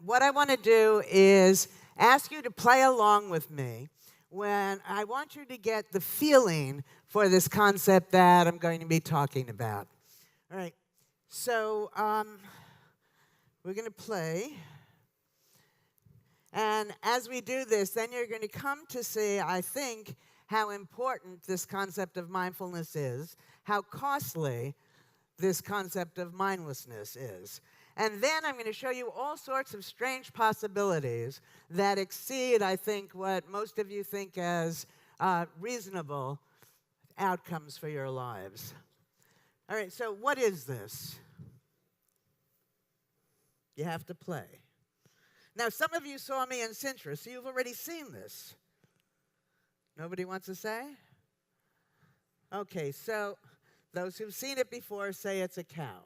what I want to do is ask you to play along with me when I want you to get the feeling for this concept that I'm going to be talking about. All right, so we're going to play. And as we do this, then you're going to come to see, I think, how important this concept of mindfulness is, how costly this concept of mindlessness is. And then I'm going to show you all sorts of strange possibilities that exceed, I think, what most of you think as reasonable outcomes for your lives. All right, so what is this? You have to play. Now, some of you saw me in Sintra, so you've already seen this. Nobody wants to say? Okay, so those who've seen it before say it's a cow.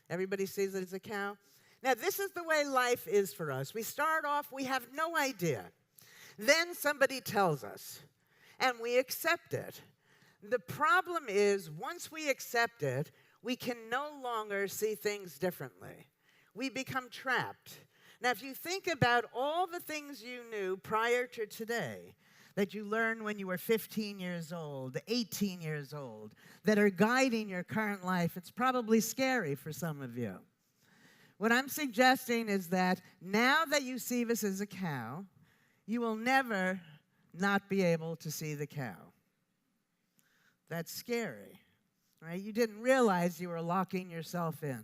Everybody sees that it's a cow? Now, this is the way life is for us. We start off, we have no idea. Then somebody tells us, and we accept it. The problem is, once we accept it, we can no longer see things differently. We become trapped. Now, if you think about all the things you knew prior to today, that you learned when you were 15 years old, 18 years old, that are guiding your current life, it's probably scary for some of you. What I'm suggesting is that now that you see this as a cow, you will never not be able to see the cow. That's scary, right? You didn't realize you were locking yourself in.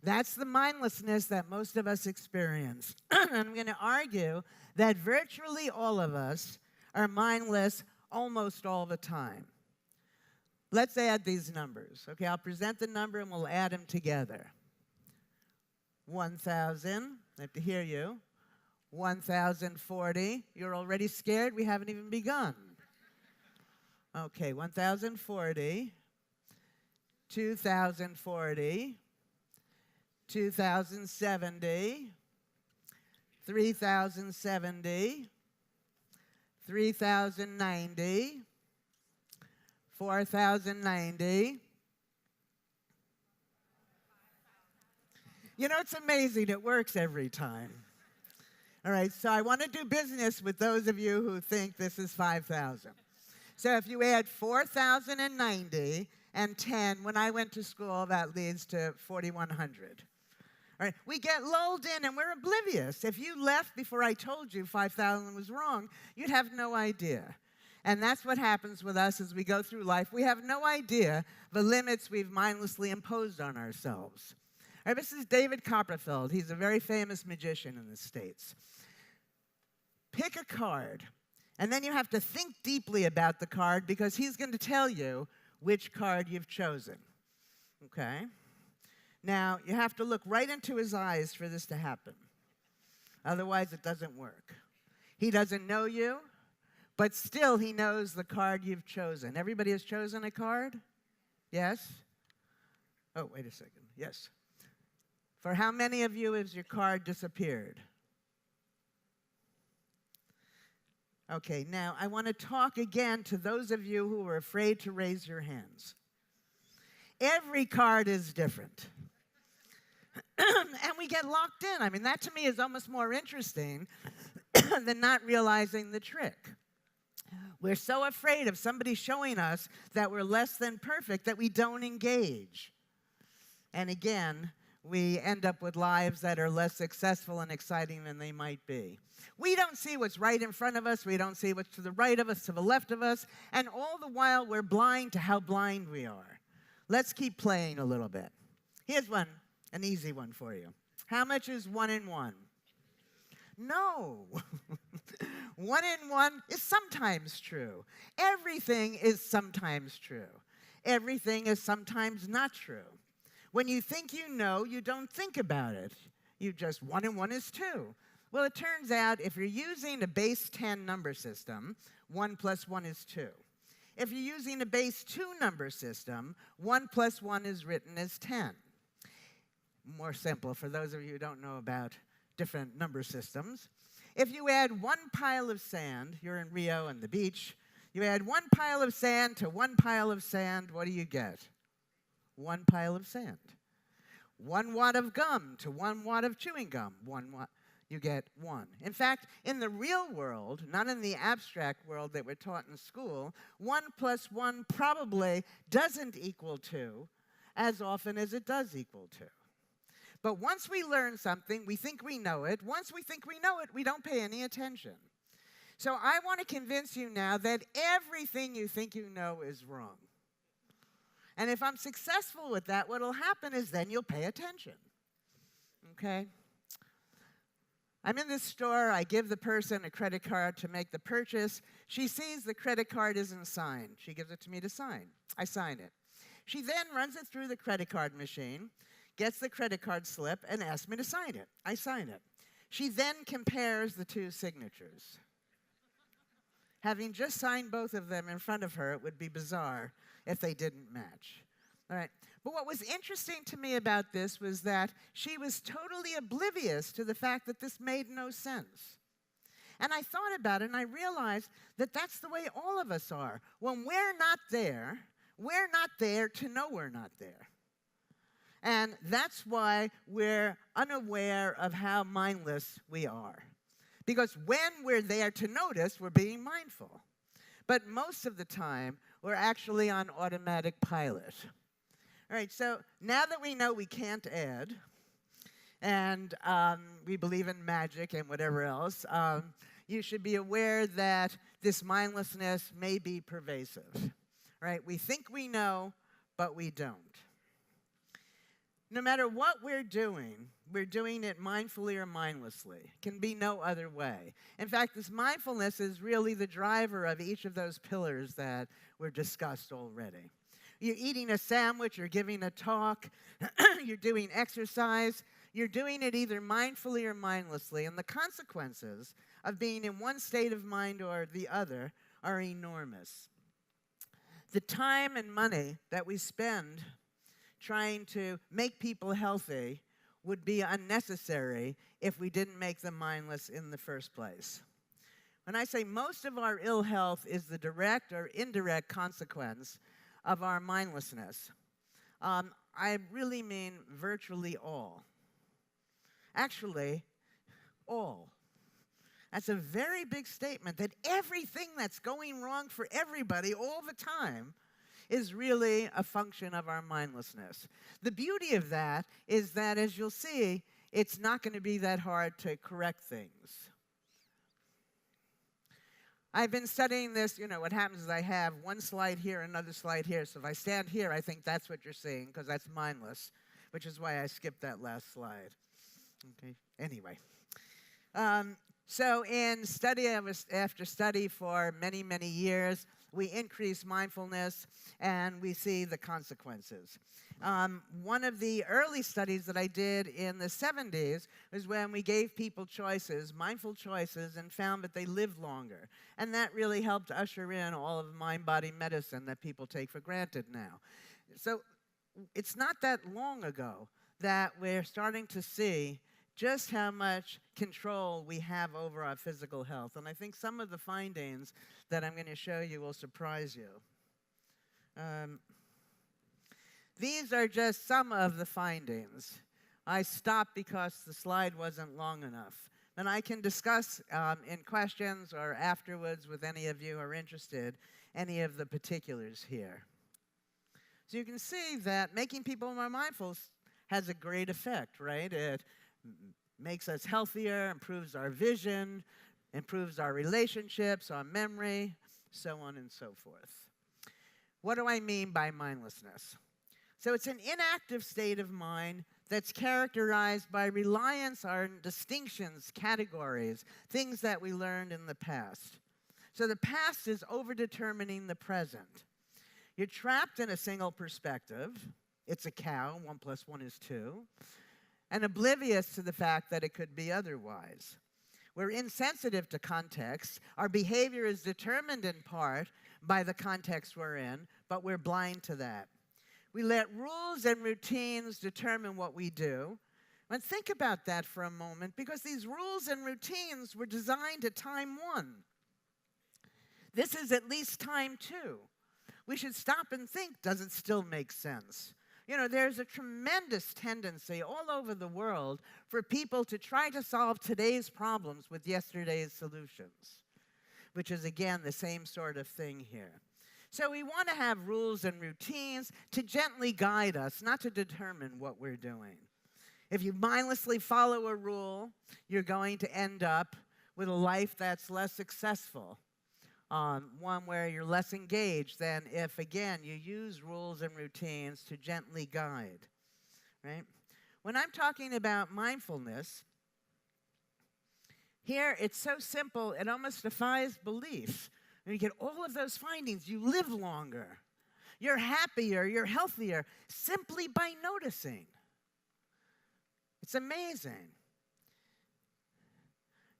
That's the mindlessness that most of us experience. And I'm going to argue that virtually all of us are mindless almost all the time. Let's add these numbers. Okay, I'll present the number and we'll add them together. 1,000, I have to hear you. 1,040, you're already scared? We haven't even begun. Okay, 1,040, 2,040, 2,070, 3,070, 3,090, 4,090. You know, it's amazing. It works every time. All right, so I want to do business with those of you who think this is 5,000. So if you add 4,090 and 10, when I went to school, that leads to 4,100. All right, we get lulled in and we're oblivious. If you left before I told you 5,000 was wrong, you'd have no idea. And that's what happens with us as we go through life. We have no idea the limits we've mindlessly imposed on ourselves. All right, this is David Copperfield. He's a very famous magician in the States. Pick a card, and then you have to think deeply about the card because he's going to tell you which card you've chosen. Okay? Now, you have to look right into his eyes for this to happen. Otherwise, it doesn't work. He doesn't know you, but still he knows the card you've chosen. Everybody has chosen a card? Yes? Oh, wait a second. Yes. For how many of you has your card disappeared? Okay, now I want to talk again to those of you who are afraid to raise your hands. Every card is different. And we get locked in. I mean, that to me is almost more interesting than not realizing the trick. We're so afraid of somebody showing us that we're less than perfect that we don't engage. And again, we end up with lives that are less successful and exciting than they might be. We don't see what's right in front of us. We don't see what's to the right of us, to the left of us. And all the while, we're blind to how blind we are. Let's keep playing a little bit. Here's one, an easy one for you. How much is 1 and 1? No. 1 and 1 is sometimes true. Everything is sometimes true. Everything is sometimes not true. When you think you know, you don't think about it. You just 1 and 1 is 2. Well, it turns out if you're using a base 10 number system, 1 plus 1 is 2. If you're using a base 2 number system, 1 plus 1 is written as 10. More simple for those of you who don't know about different number systems. If you add 1 pile of sand, you're in Rio on the beach, you add 1 pile of sand to 1 pile of sand, what do you get? 1 pile of sand. 1 wad of gum to 1 wad of chewing gum, 1 wad, you get 1. In fact, in the real world, not in the abstract world that we're taught in school, 1 plus 1 probably doesn't equal 2 as often as it does equal 2. But once we learn something, we think we know it. Once we think we know it, we don't pay any attention. So I want to convince you now that everything you think you know is wrong. And if I'm successful with that, what will happen is then you'll pay attention. Okay? I'm in this store. I give the person a credit card to make the purchase. She sees the credit card isn't signed. She gives it to me to sign. I sign it. She then runs it through the credit card machine, gets the credit card slip, and asks me to sign it. I sign it. She then compares the 2 signatures. Having just signed both of them in front of her, it would be bizarre if they didn't match. All right. But what was interesting to me about this was that she was totally oblivious to the fact that this made no sense. And I thought about it, and I realized that that's the way all of us are. When we're not there to know we're not there. And that's why we're unaware of how mindless we are. Because when we're there to notice, we're being mindful. But most of the time, we're actually on automatic pilot. All right, so now that we know we can't add, and we believe in magic and whatever else, you should be aware that this mindlessness may be pervasive. All right, we think we know, but we don't. No matter what we're doing it mindfully or mindlessly. It can be no other way. In fact, this mindfulness is really the driver of each of those pillars that were discussed already. You're eating a sandwich, you're giving a talk, you're doing exercise, you're doing it either mindfully or mindlessly, and the consequences of being in one state of mind or the other are enormous. The time and money that we spend trying to make people healthy would be unnecessary if we didn't make them mindless in the first place. When I say most of our ill health is the direct or indirect consequence of our mindlessness, I really mean virtually all. Actually, all. That's a very big statement that everything that's going wrong for everybody all the time is really a function of our mindlessness. The beauty of that is that, as you'll see, it's not going to be that hard to correct things. I've been studying this. What happens is I have one slide here, another slide here. So if I stand here, I think that's what you're seeing, because that's mindless, which is why I skipped that last slide. Okay. Anyway. So in study after study for many, many years, we increase mindfulness, and we see the consequences. One of the early studies that I did in the 70s was when we gave people choices, mindful choices, and found that they lived longer. And that really helped usher in all of mind-body medicine that people take for granted now. So it's not that long ago that we're starting to see just how much control we have over our physical health. And I think some of the findings that I'm going to show you will surprise you. These are just some of the findings. I stopped because the slide wasn't long enough. And I can discuss in questions or afterwards with any of you who are interested, any of the particulars here. So you can see that making people more mindful has a great effect, right? It makes us healthier, improves our vision, improves our relationships, our memory, so on and so forth. What do I mean by mindlessness? So it's an inactive state of mind that's characterized by reliance on distinctions, categories, things that we learned in the past. So the past is overdetermining the present. You're trapped in a single perspective. It's a cow, 1 + 1 is 2. And oblivious to the fact that it could be otherwise. We're insensitive to context. Our behavior is determined in part by the context we're in, but we're blind to that. We let rules and routines determine what we do. And think about that for a moment, because these rules and routines were designed at time 1. This is at least time 2. We should stop and think, does it still make sense? You know, there's a tremendous tendency all over the world for people to try to solve today's problems with yesterday's solutions, which is, again, the same sort of thing here. So we want to have rules and routines to gently guide us, not to determine what we're doing. If you mindlessly follow a rule, you're going to end up with a life that's less successful, one where you're less engaged than if, again, you use rules and routines to gently guide, right? When I'm talking about mindfulness, here it's so simple, it almost defies belief. When you get all of those findings, you live longer, you're happier, you're healthier, simply by noticing. It's amazing.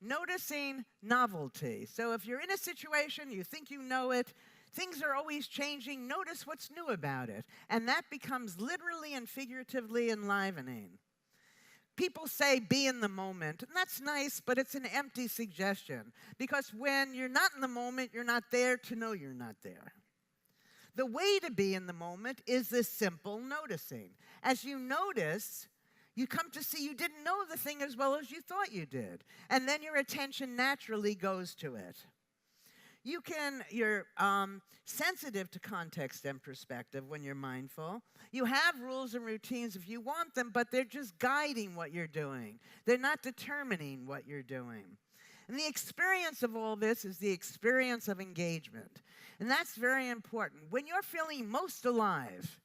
Noticing novelty. So if you're in a situation, you think you know it, things are always changing, notice what's new about it. And that becomes literally and figuratively enlivening. People say be in the moment, and that's nice, but it's an empty suggestion. Because when you're not in the moment, you're not there to know you're not there. The way to be in the moment is this simple noticing. As you notice, you come to see you didn't know the thing as well as you thought you did. And then your attention naturally goes to it. You're sensitive to context and perspective when you're mindful. You have rules and routines if you want them, but they're just guiding what you're doing. They're not determining what you're doing. And the experience of all this is the experience of engagement. And that's very important. When you're feeling most alive,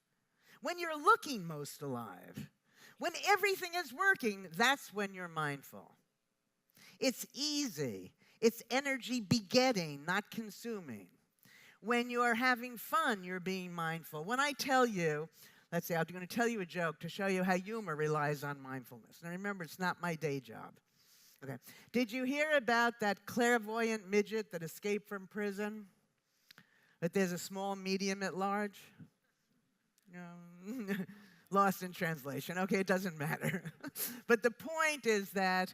when you're looking most alive, when everything is working, that's when you're mindful. It's easy. It's energy begetting, not consuming. When you're having fun, you're being mindful. When I tell you, let's say I'm going to tell you a joke to show you how humor relies on mindfulness. Now remember, it's not my day job. Okay. Did you hear about that clairvoyant midget that escaped from prison? That there's a small, medium at large? No. Lost in translation. Okay, it doesn't matter. But the point is that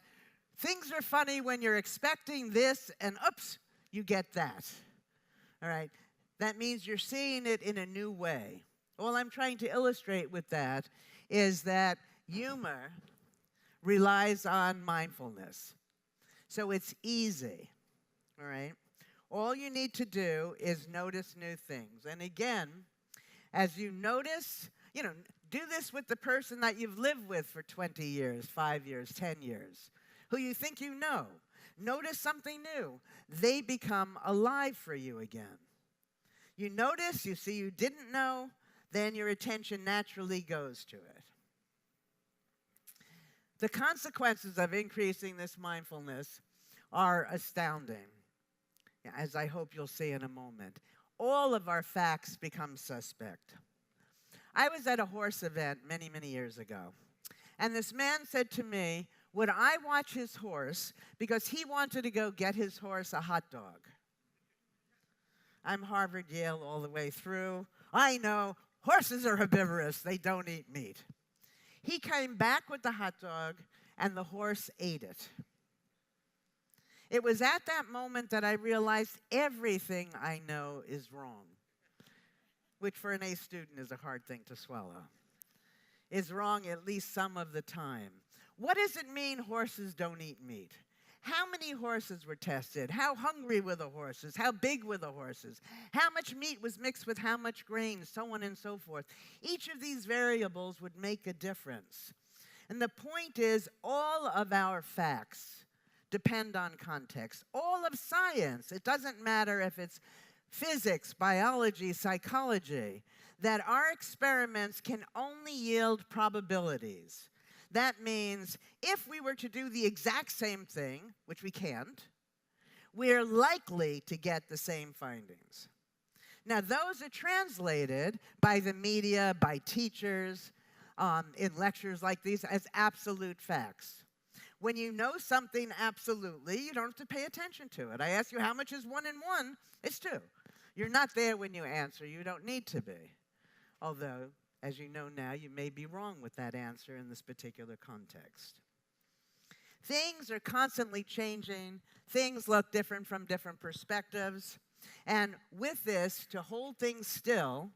things are funny when you're expecting this, and oops, you get that. All right? That means you're seeing it in a new way. All I'm trying to illustrate with that is that humor relies on mindfulness. So it's easy. All right? All you need to do is notice new things. And again, as you notice, do this with the person that you've lived with for 20 years, 5 years, 10 years, who you think you know. Notice something new. They become alive for you again. You notice, you see you didn't know, then your attention naturally goes to it. The consequences of increasing this mindfulness are astounding, as I hope you'll see in a moment. All of our facts become suspect. I was at a horse event many, many years ago, and this man said to me, would I watch his horse because he wanted to go get his horse a hot dog? I'm Harvard, Yale all the way through. I know, horses are herbivorous. They don't eat meat. He came back with the hot dog, and the horse ate it. It was at that moment that I realized everything I know is wrong, which for an A student is a hard thing to swallow, is wrong at least some of the time. What does it mean horses don't eat meat? How many horses were tested? How hungry were the horses? How big were the horses? How much meat was mixed with how much grain, so on and so forth? Each of these variables would make a difference. And the point is, all of our facts depend on context. All of science, it doesn't matter if it's physics, biology, psychology, that our experiments can only yield probabilities. That means if we were to do the exact same thing, which we can't, we're likely to get the same findings. Now, those are translated by the media, by teachers, in lectures like these as absolute facts. When you know something absolutely, you don't have to pay attention to it. I ask you, how much is 1 and 1? It's 2. You're not there when you answer. You don't need to be. Although, as you know now, you may be wrong with that answer in this particular context. Things are constantly changing. Things look different from different perspectives. And with this, to hold things still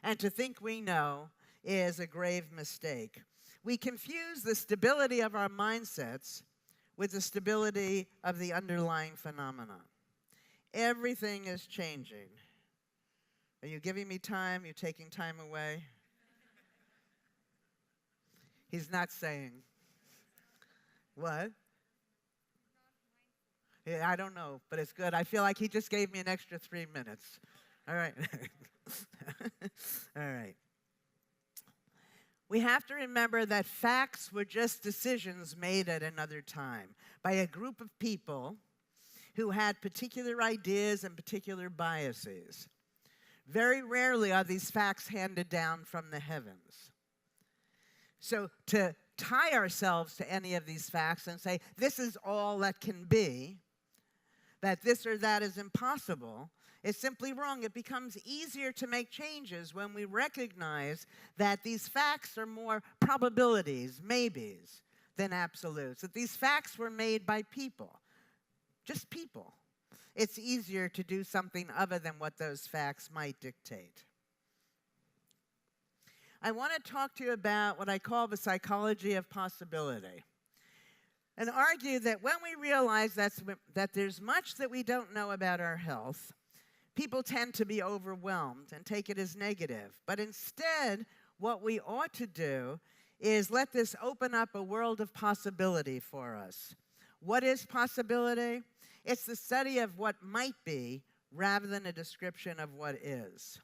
and to think we know is a grave mistake. We confuse the stability of our mindsets with the stability of the underlying phenomena. Everything is changing. Are you giving me time? You taking time away? He's not saying. What? Yeah, I don't know, but it's good. I feel like he just gave me an extra 3 minutes. All right. All right. We have to remember that facts were just decisions made at another time by a group of people who had particular ideas and particular biases. Very rarely are these facts handed down from the heavens. So to tie ourselves to any of these facts and say, this is all that can be, that this or that is impossible, is simply wrong. It becomes easier to make changes when we recognize that these facts are more probabilities, maybes, than absolutes. That these facts were made by people, just people. It's easier to do something other than what those facts might dictate. I want to talk to you about what I call the psychology of possibility, and argue that when we realize that there's much that we don't know about our health, people tend to be overwhelmed and take it as negative. But instead, what we ought to do is let this open up a world of possibility for us. What is possibility? It's the study of what might be rather than a description of what is.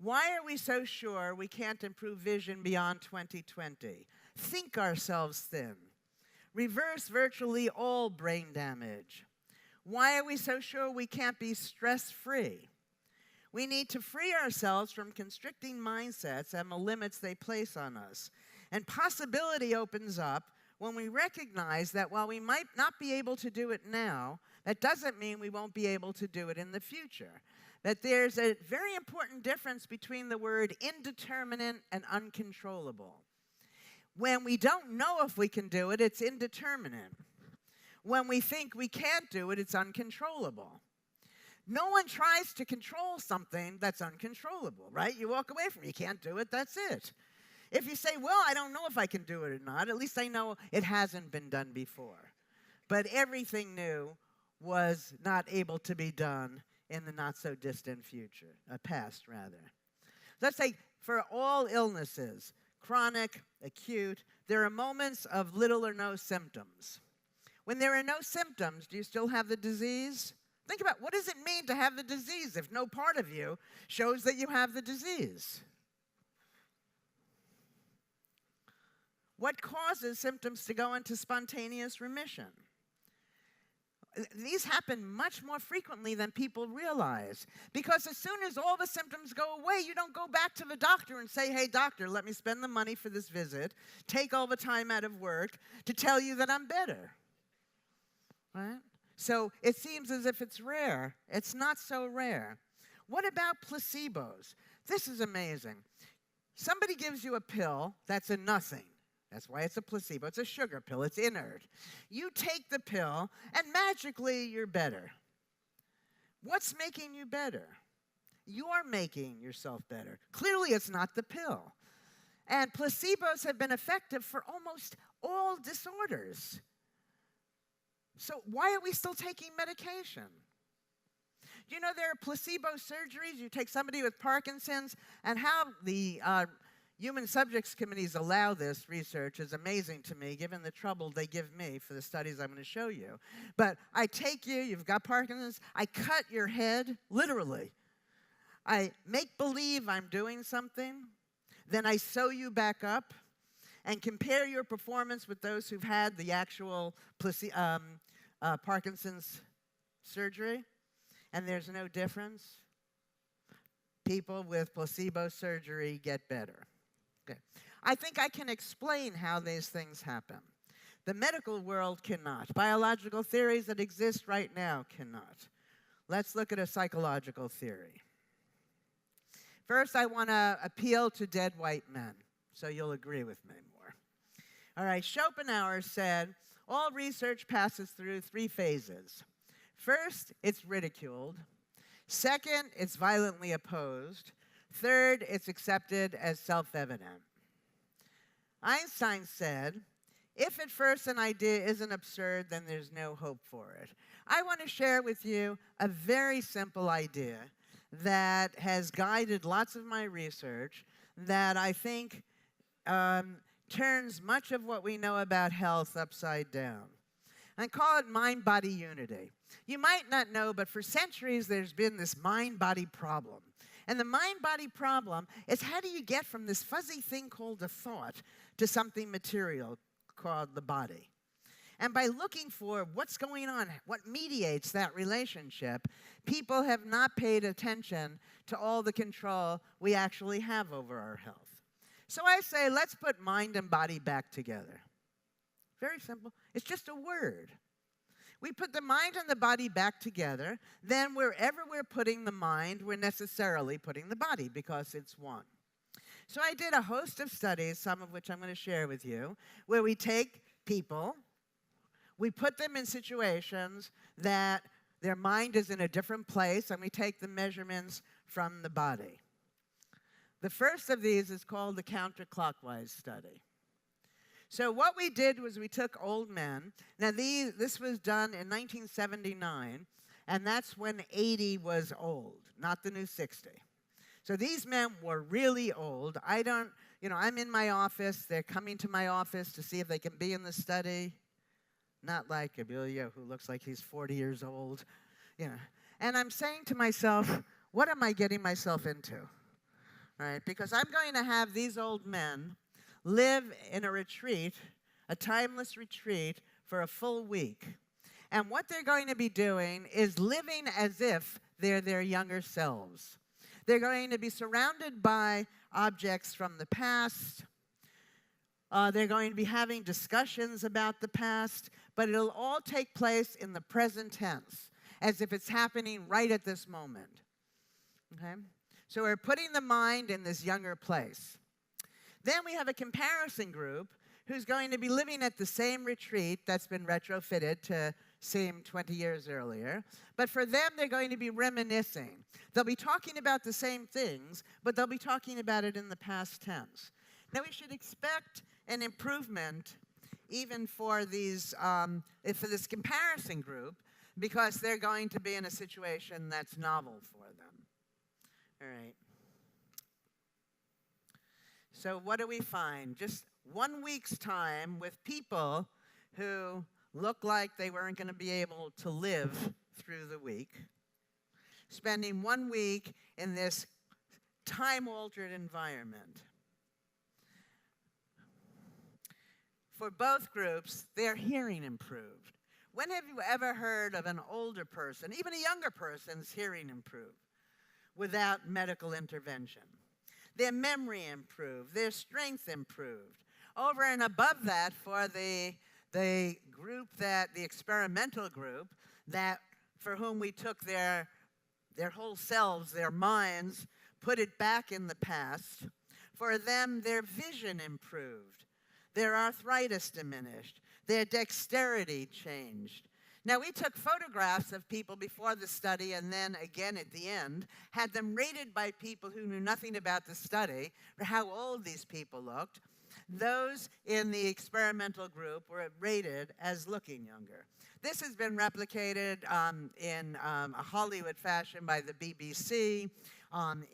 Why are we so sure we can't improve vision beyond 2020? Think ourselves thin. Reverse virtually all brain damage. Why are we so sure we can't be stress-free? We need to free ourselves from constricting mindsets and the limits they place on us. And possibility opens up when we recognize that while we might not be able to do it now, that doesn't mean we won't be able to do it in the future. That there's a very important difference between the word indeterminate and uncontrollable. When we don't know if we can do it, it's indeterminate. When we think we can't do it, it's uncontrollable. No one tries to control something that's uncontrollable, right? You walk away from it, you can't do it, that's it. If you say, well, I don't know if I can do it or not, at least I know it hasn't been done before. But everything new was not able to be done in the not-so-distant future, past, rather. Let's say for all illnesses, chronic, acute, there are moments of little or no symptoms. When there are no symptoms, do you still have the disease? Think about, what does it mean to have the disease if no part of you shows that you have the disease? What causes symptoms to go into spontaneous remission? These happen much more frequently than people realize. Because as soon as all the symptoms go away, you don't go back to the doctor and say, hey, doctor, let me spend the money for this visit, take all the time out of work to tell you that I'm better. Right? So it seems as if it's rare. It's not so rare. What about placebos? This is amazing. Somebody gives you a pill that's a nothing. That's why it's a placebo. It's a sugar pill. It's inert. You take the pill, and magically you're better. What's making you better? You're making yourself better. Clearly, it's not the pill. And placebos have been effective for almost all disorders. So why are we still taking medication? You know, there are placebo surgeries. You take somebody with Parkinson's, and how the Human Subjects Committees allow this research is amazing to me, given the trouble they give me for the studies I'm going to show you. But I take you, you've got Parkinson's, I cut your head, literally. I make believe I'm doing something, then I sew you back up and compare your performance with those who've had the actual Parkinson's surgery, and there's no difference. People with placebo surgery get better. Okay. I think I can explain how these things happen. The medical world cannot. Biological theories that exist right now cannot. Let's look at a psychological theory. First, I want to appeal to dead white men, so you'll agree with me more. All right, Schopenhauer said, all research passes through 3 phases. First, it's ridiculed. Second, it's violently opposed. Third, it's accepted as self-evident. Einstein said, if at first an idea isn't absurd, then there's no hope for it. I want to share with you a very simple idea that has guided lots of my research that I think turns much of what we know about health upside down. I call it mind-body unity. You might not know, but for centuries there's been this mind-body problem. And the mind-body problem is, how do you get from this fuzzy thing called a thought to something material called the body? And by looking for what's going on, what mediates that relationship, people have not paid attention to all the control we actually have over our health. So I say, let's put mind and body back together. Very simple. It's just a word. We put the mind and the body back together, then wherever we're putting the mind, we're necessarily putting the body, because it's one. So I did a host of studies, some of which I'm going to share with you, where we take people, we put them in situations that their mind is in a different place, and we take the measurements from the body. The first of these is called the Counterclockwise Study. So what we did was we took old men. Now this was done in 1979, and that's when 80 was old, not the new 60. So these men were really old. I'm in my office. They're coming to my office to see if they can be in the study. Not like Amelia, who looks like he's 40 years old. And I'm saying to myself, what am I getting myself into? Right? Because I'm going to have these old men live in a retreat, a timeless retreat, for a full week. And what they're going to be doing is living as if they're their younger selves. They're going to be surrounded by objects from the past. They're going to be having discussions about the past, but it'll all take place in the present tense, as if it's happening right at this moment. Okay? So we're putting the mind in this younger place. Then we have a comparison group who's going to be living at the same retreat that's been retrofitted to seem 20 years earlier. But for them, they're going to be reminiscing. They'll be talking about the same things, but they'll be talking about it in the past tense. Now, we should expect an improvement even for these, for this comparison group, because they're going to be in a situation that's novel for them. All right. So what do we find? Just 1 week's time with people who look like they weren't going to be able to live through the week, spending 1 week in this time-altered environment. For both groups, their hearing improved. When have you ever heard of an older person, even a younger person's hearing improve without medical intervention? Their memory improved, their strength improved. Over and above that, for the group the experimental group, that for whom we took their whole selves, their minds, put it back in the past, for them their vision improved, their arthritis diminished, their dexterity changed. Now, we took photographs of people before the study and then again at the end, had them rated by people who knew nothing about the study for how old these people looked. Those in the experimental group were rated as looking younger. This has been replicated in a Hollywood fashion by the BBC,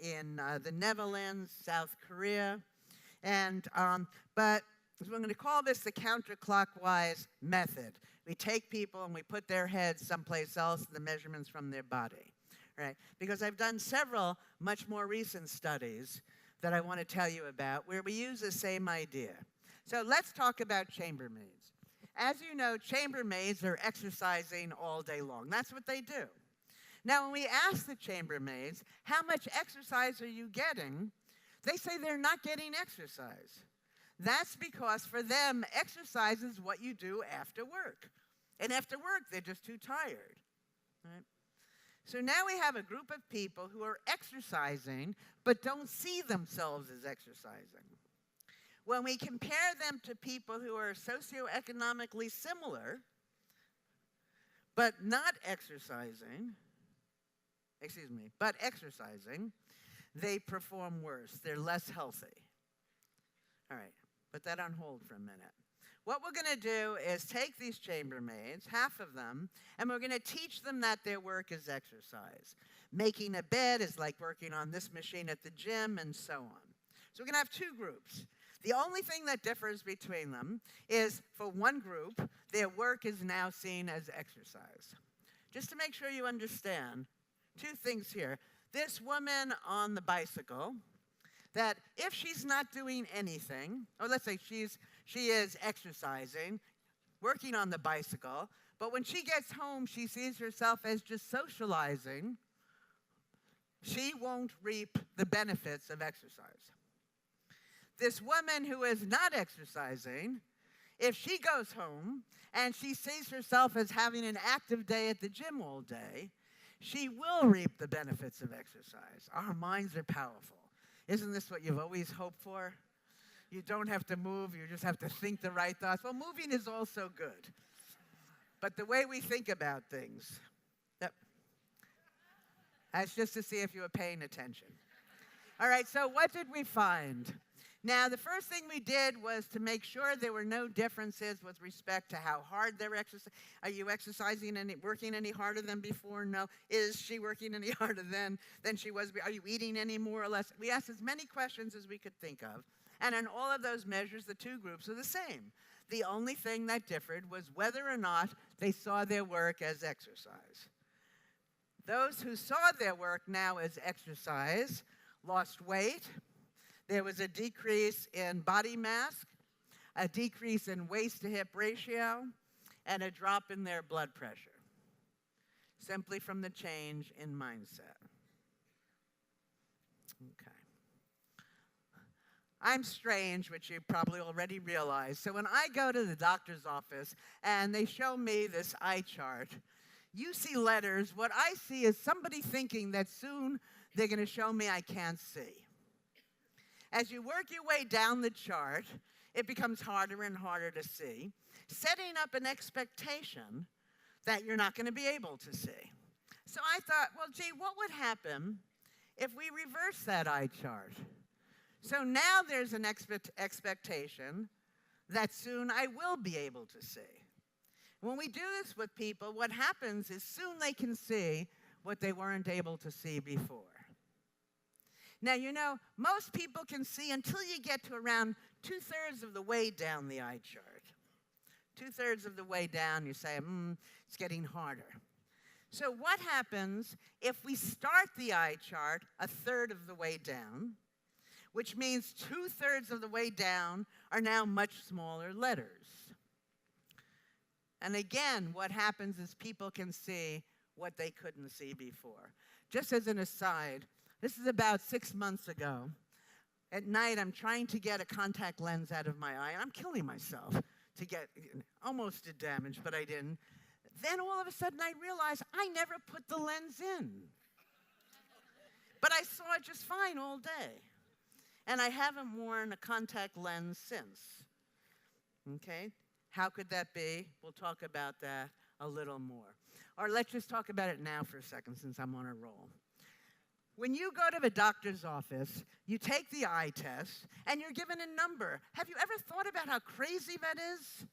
in the Netherlands, South Korea. But we're going to call this the counterclockwise method. We take people and we put their heads someplace else, the measurements from their body, right? Because I've done several much more recent studies that I want to tell you about where we use the same idea. So let's talk about chambermaids. As you know, chambermaids are exercising all day long. That's what they do. Now, when we ask the chambermaids, how much exercise are you getting? They say they're not getting exercise. That's because for them, exercise is what you do after work. And after work, they're just too tired. Right? So now we have a group of people who are exercising, but don't see themselves as exercising. When we compare them to people who are socioeconomically similar, but not exercising, but exercising, they perform worse. They're less healthy. All right, put that on hold for a minute. What we're going to do is take these chambermaids, half of them, and we're going to teach them that their work is exercise. Making a bed is like working on this machine at the gym, and so on. So we're going to have two groups. The only thing that differs between them is for one group, their work is now seen as exercise. Just to make sure you understand, two things here. This woman on the bicycle, that if she's not doing anything, or let's say she is exercising, working on the bicycle, but when she gets home, she sees herself as just socializing, she won't reap the benefits of exercise. This woman who is not exercising, if she goes home and she sees herself as having an active day at the gym all day, she will reap the benefits of exercise. Our minds are powerful. Isn't this what you've always hoped for? You don't have to move, you just have to think the right thoughts. Well, moving is also good. But the way we think about things, that's just to see if you were paying attention. All right, so what did we find? Now, the first thing we did was to make sure there were no differences with respect to how hard they're exercising. Are you exercising working any harder than before? No. Is she working any harder than she was? Are you eating any more or less? We asked as many questions as we could think of. And in all of those measures, the two groups are the same. The only thing that differed was whether or not they saw their work as exercise. Those who saw their work now as exercise lost weight. There was a decrease in body mass, a decrease in waist to hip ratio, and a drop in their blood pressure, simply from the change in mindset. Okay. I'm strange, which you probably already realized. So when I go to the doctor's office and they show me this eye chart, you see letters. What I see is somebody thinking that soon they're going to show me I can't see. As you work your way down the chart, it becomes harder and harder to see, setting up an expectation that you're not going to be able to see. So I thought, well, gee, what would happen if we reverse that eye chart? So now there's an expectation that soon I will be able to see. When we do this with people, what happens is soon they can see what they weren't able to see before. Now, you know, most people can see until you get to around 2/3 of the way down the eye chart. 2/3 of the way down, you say, it's getting harder. So what happens if we start the eye chart 1/3 of the way down, which means 2/3 of the way down are now much smaller letters? And again, what happens is people can see what they couldn't see before. Just as an aside, this is about 6 months ago. At night, I'm trying to get a contact lens out of my eye, and I'm killing myself to get, almost did damage, but I didn't. Then all of a sudden, I realized I never put the lens in. But I saw it just fine all day. And I haven't worn a contact lens since. Okay? How could that be? We'll talk about that a little more. Or let's just talk about it now for a second, since I'm on a roll. When you go to the doctor's office, you take the eye test, and you're given a number. Have you ever thought about how crazy that is?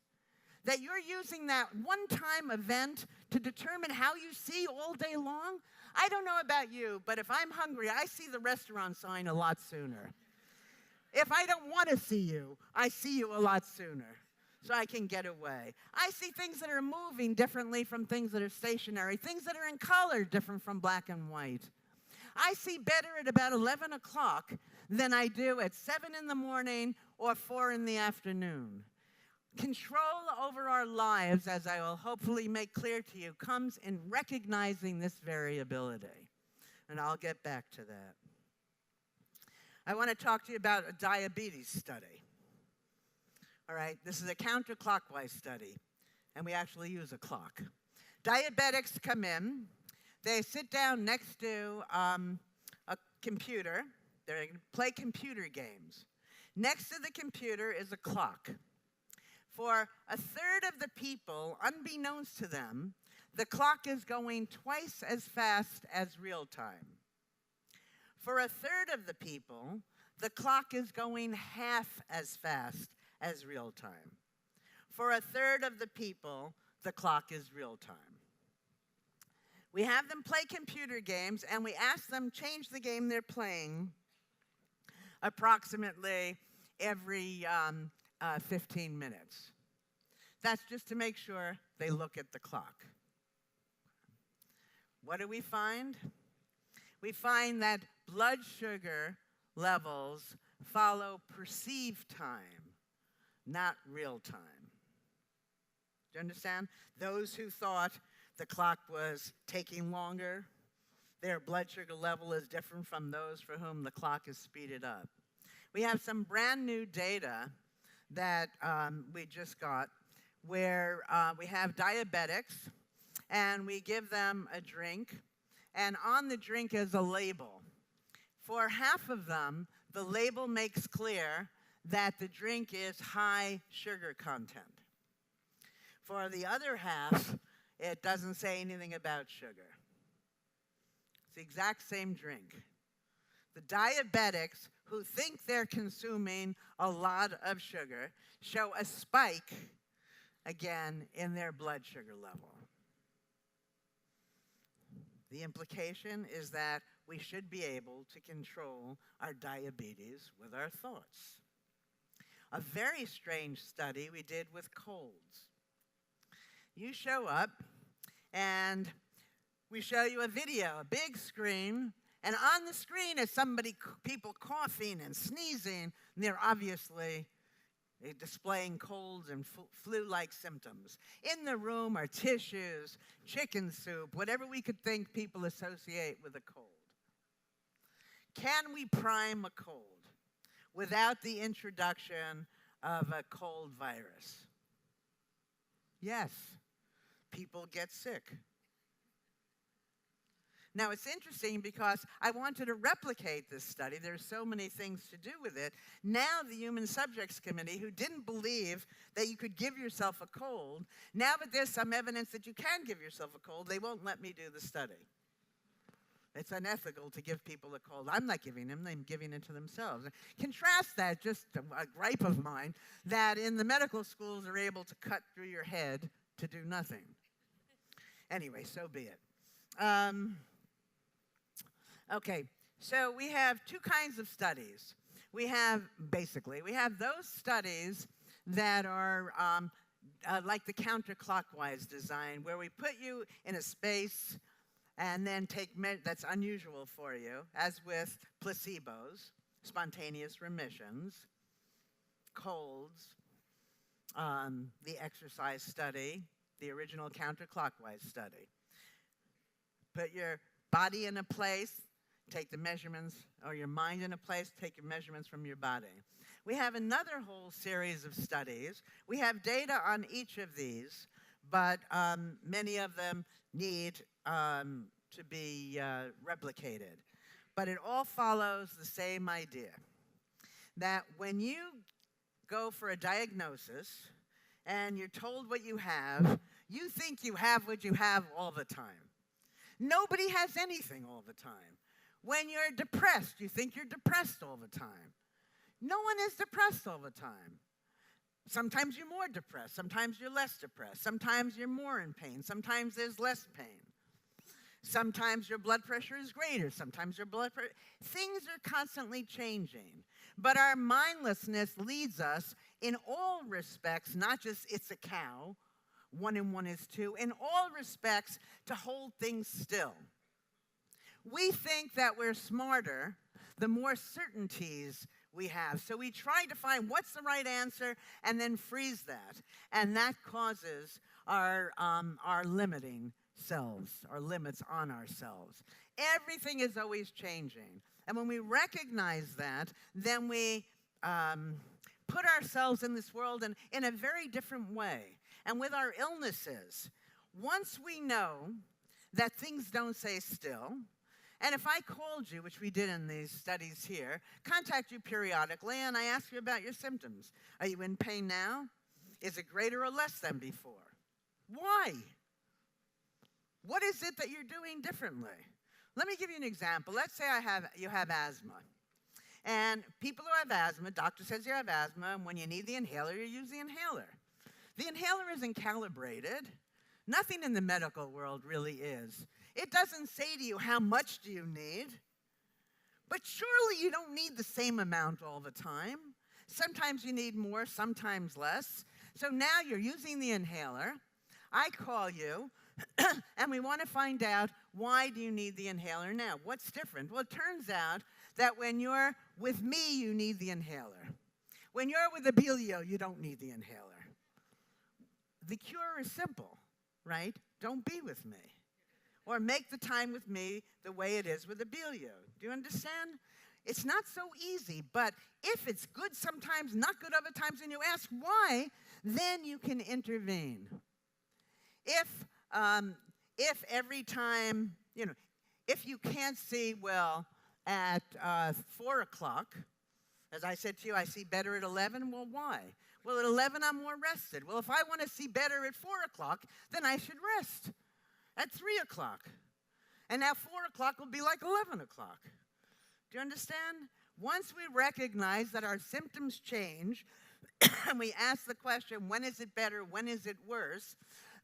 That you're using that one-time event to determine how you see all day long? I don't know about you, but if I'm hungry, I see the restaurant sign a lot sooner. If I don't want to see you, I see you a lot sooner, so I can get away. I see things that are moving differently from things that are stationary, things that are in color different from black and white. I see better at about 11 o'clock than I do at 7 in the morning or 4 in the afternoon. Control over our lives, as I will hopefully make clear to you, comes in recognizing this variability. And I'll get back to that. I want to talk to you about a diabetes study. All right, this is a counterclockwise study, and we actually use a clock. Diabetics come in. They sit down next to a computer. They're going to play computer games. Next to the computer is a clock. For 1/3 of the people, unbeknownst to them, the clock is going twice as fast as real time. For a third of the people, the clock is going half as fast as real time. For a third of the people, the clock is real time. We have them play computer games, and we ask them change the game they're playing approximately every 15 minutes. That's just to make sure they look at the clock. What do we find? We find that blood sugar levels follow perceived time, not real time. Do you understand? Those who thought the clock was taking longer, their blood sugar level is different from those for whom the clock is speeded up. We have some brand new data that we just got where we have diabetics and we give them a drink, and on the drink is a label. For half of them, the label makes clear that the drink is high sugar content. For the other half, it doesn't say anything about sugar. It's the exact same drink. The diabetics who think they're consuming a lot of sugar show a spike, again, in their blood sugar level. The implication is that we should be able to control our diabetes with our thoughts. A very strange study we did with colds. You show up, and we show you a video, a big screen, and on the screen is people coughing and sneezing, and they're obviously displaying colds and flu-like symptoms. In the room are tissues, chicken soup, whatever we could think people associate with a cold. Can we prime a cold without the introduction of a cold virus? Yes. People get sick. Now, it's interesting because I wanted to replicate this study. There's so many things to do with it. Now the Human Subjects Committee, who didn't believe that you could give yourself a cold, now that there's some evidence that you can give yourself a cold, they won't let me do the study. It's unethical to give people a cold. I'm not giving them, I'm giving it to themselves. Contrast that, just a gripe of mine, that in the medical schools they're able to cut through your head to do nothing. Anyway, so be it. Okay, so we have two kinds of studies. We have those studies that are like the counterclockwise design, where we put you in a space and then that's unusual for you, as with placebos, spontaneous remissions, colds, the exercise study, the original counterclockwise study. Put your body in a place, take the measurements, or your mind in a place, take your measurements from your body. We have another whole series of studies. We have data on each of these, but many of them need to be replicated. But it all follows the same idea, that when you go for a diagnosis and you're told what you have, you think you have what you have all the time. Nobody has anything all the time. When you're depressed, you think you're depressed all the time. No one is depressed all the time. Sometimes you're more depressed. Sometimes you're less depressed. Sometimes you're more in pain. Sometimes there's less pain. Sometimes your blood pressure is greater. Sometimes your blood pressure... Things are constantly changing. But our mindlessness leads us in all respects, not just it's a cow, 1 and 1 is 2, in all respects to hold things still. We think that we're smarter the more certainties we have. So we try to find what's the right answer and then freeze that. And that causes our limiting selves, our limits on ourselves. Everything is always changing. And when we recognize that, then we put ourselves in this world in a very different way. And with our illnesses, once we know that things don't stay still, and if I called you, which we did in these studies here, contact you periodically, and I ask you about your symptoms. Are you in pain now? Is it greater or less than before? Why? What is it that you're doing differently? let me give you an example. Let's say you have asthma. And people who have asthma, doctor says you have asthma, and when you need the inhaler, you use the inhaler. The inhaler isn't calibrated. Nothing in the medical world really is. It doesn't say to you, how much do you need? But surely you don't need the same amount all the time. Sometimes you need more, sometimes less. So now you're using the inhaler. I call you, and we want to find out, why do you need the inhaler now? What's different? Well, it turns out that when you're with me, you need the inhaler. When you're with Abilio, you don't need the inhaler. The cure is simple, right? Don't be with me. Or make the time with me the way it is with Abilio. Do you understand? It's not so easy, but if it's good sometimes, not good other times, and you ask why, then you can intervene. If every time, if you can't see well at 4 o'clock, as I said to you, I see better at 11, well, why? Well, at 11, I'm more rested. Well, if I want to see better at 4 o'clock, then I should rest at 3 o'clock. And now 4 o'clock will be like 11 o'clock. Do you understand? Once we recognize that our symptoms change, and we ask the question, when is it better, when is it worse,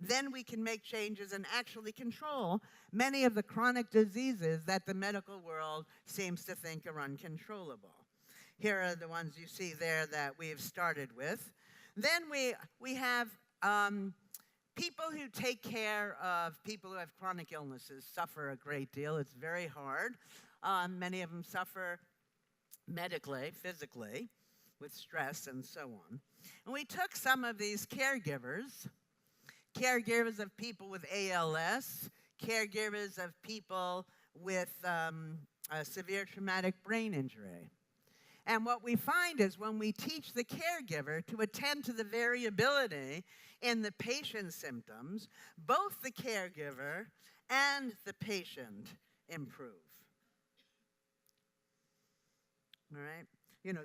then we can make changes and actually control many of the chronic diseases that the medical world seems to think are uncontrollable. Here are the ones you see there that we've started with. Then we have people who take care of people who have chronic illnesses suffer a great deal. It's very hard. Many of them suffer medically, physically, with stress and so on. And we took some of these caregivers of people with ALS, caregivers of people with a severe traumatic brain injury. And what we find is when we teach the caregiver to attend to the variability in the patient's symptoms, both the caregiver and the patient improve. All right?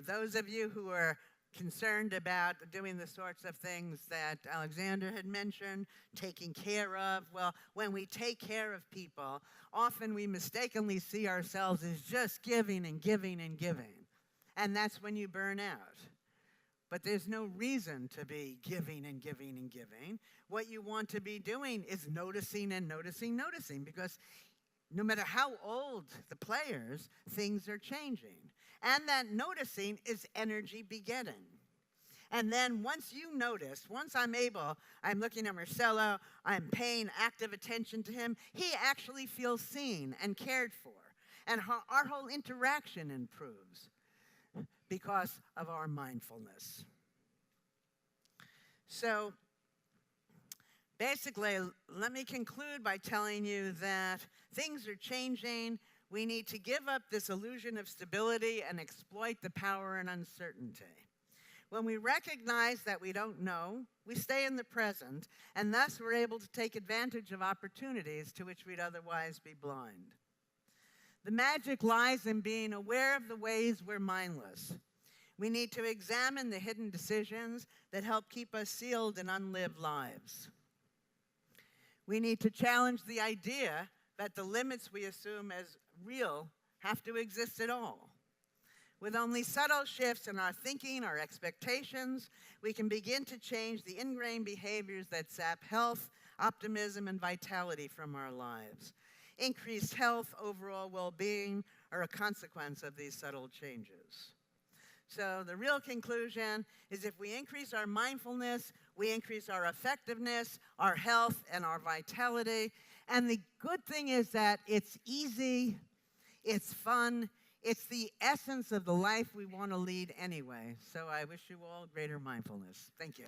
Those of you who are concerned about doing the sorts of things that Alexander had mentioned, taking care of, well, when we take care of people, often we mistakenly see ourselves as just giving and giving and giving. And that's when you burn out. But there's no reason to be giving and giving and giving. What you want to be doing is noticing and noticing, because no matter how old the players, things are changing. And that noticing is energy begetting. And then once you notice, once I'm looking at Marcelo, I'm paying active attention to him, he actually feels seen and cared for. And our whole interaction improves because of our mindfulness. So basically, let me conclude by telling you that things are changing. We need to give up this illusion of stability and exploit the power and uncertainty. When we recognize that we don't know, we stay in the present, and thus we're able to take advantage of opportunities to which we'd otherwise be blind. The magic lies in being aware of the ways we're mindless. We need to examine the hidden decisions that help keep us sealed in unlived lives. We need to challenge the idea that the limits we assume as real have to exist at all. With only subtle shifts in our thinking, our expectations, we can begin to change the ingrained behaviors that sap health, optimism, and vitality from our lives. Increased health, overall well-being are a consequence of these subtle changes. So the real conclusion is if we increase our mindfulness, we increase our effectiveness, our health, and our vitality. And the good thing is that it's easy, it's fun, it's the essence of the life we want to lead anyway. So I wish you all greater mindfulness. Thank you.